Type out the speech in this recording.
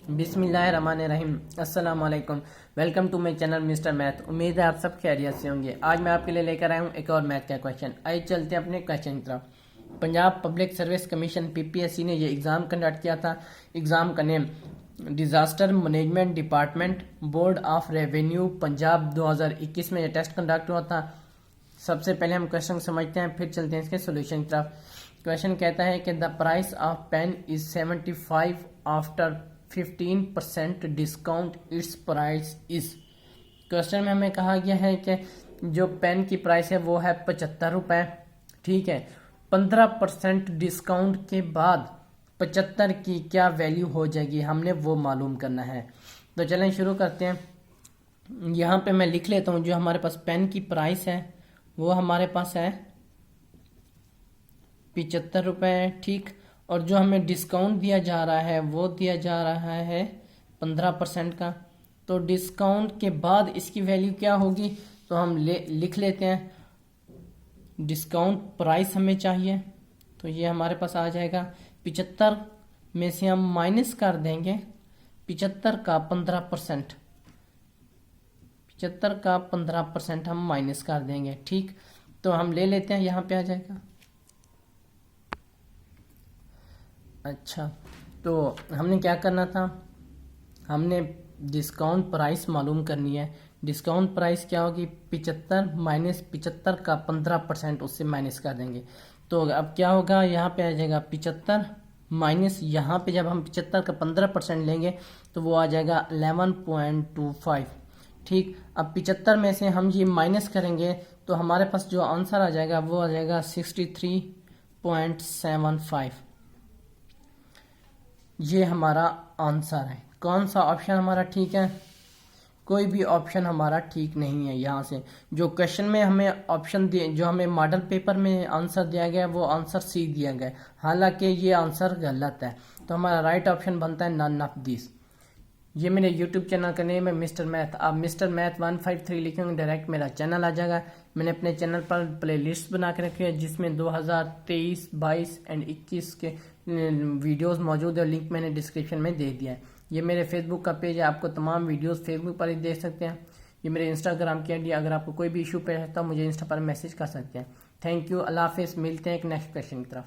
बिस्मिल्लाहिर्रहमानिर्रहीम। अस्सलाम वालेकुम। Welcome to my channel mister math. उम्मीद है आप सब खैरियत से होंगे। आज मैं आपके लिए लेकर आया हूँ एक और मैथ का क्वेश्चन। आइए चलते हैं अपने क्वेश्चन की तरफ। Punjab public service commission PPSC ने ये एग्ज़ाम कंडक्ट किया था। एग्ज़ाम का name disaster management department board of revenue Punjab 2021 में ये टेस्ट कंडक्ट हुआ था। सबसे पहले हम क्वेश्चन समझते हैं, फिर चलते हैं इसके सोल्यूशन की तरफ। क्वेश्चन कहता है कि the price of pen is 75 after 15% discount its price is. Question में हमें कहा गया है कि जो पेन की प्राइस है वो है 75 रुपये। ठीक है, 15% डिस्काउंट के बाद 75 की क्या वैल्यू हो जाएगी, हमने वो मालूम करना है। तो चलें शुरू करते हैं। यहाँ पे मैं लिख लेता हूँ जो हमारे पास पेन की प्राइस है वो हमारे पास है 75 रुपये। ठीक, और जो हमें डिस्काउंट दिया जा रहा है वो दिया जा रहा है 15% का। तो डिस्काउंट के बाद इसकी वैल्यू क्या होगी, तो हम लिख लेते हैं डिस्काउंट प्राइस हमें चाहिए। तो ये हमारे पास आ जाएगा 75 में से हम माइनस कर देंगे 75 का 15%। 75 का 15% हम माइनस कर देंगे। ठीक, तो हम ले लेते हैं, यहाँ पे आ जाएगा। अच्छा, तो हमने क्या करना था, हमने डिस्काउंट प्राइस मालूम करनी है। डिस्काउंट प्राइस क्या होगी, 75 माइनस 75 का 15%, उससे माइनस कर देंगे। तो अब क्या होगा, यहाँ पे आ जाएगा 75 माइनस, यहाँ पे जब हम 75 का 15% लेंगे तो वो आ जाएगा 11.25। ठीक, अब 75 में से हम ये माइनस करेंगे तो हमारे पास जो आंसर आ जाएगा वो आ जाएगा 63.75। ये हमारा आंसर है। कौन सा ऑप्शन हमारा ठीक है, कोई भी ऑप्शन हमारा ठीक नहीं है। यहाँ से जो क्वेश्चन में हमें ऑप्शन दिए, जो हमें मॉडल पेपर में आंसर दिया गया वो आंसर सी दिया गया, हालांकि ये आंसर गलत है। तो हमारा राइट ऑप्शन बनता है नन ऑफ दिस। ये मेरे यूट्यूब चैनल का नेम है मिस्टर मैथ। आप मिस्टर मैथ 153 लिखेंगे डायरेक्ट मेरा चैनल आ जाएगा। मैंने अपने चैनल पर प्ले लिस्ट बना के रखी है जिसमें 2023, 22 एंड 21 के वीडियोस मौजूद है। लिंक मैंने डिस्क्रिप्शन में दे दिया है। ये मेरे फेसबुक का पेज है, आपको तमाम वीडियोस फेसबुक पर ही देख सकते हैं। ये मेरे इंस्टाग्राम की आईडी, अगर आपको कोई भी इशू पे है तो मुझे इंस्टा पर मैसेज कर सकते हैं। थैंक यू, अल्लाह हाफिज़। मिलते हैं एक नेक्स्ट क्वेश्चन की तरफ।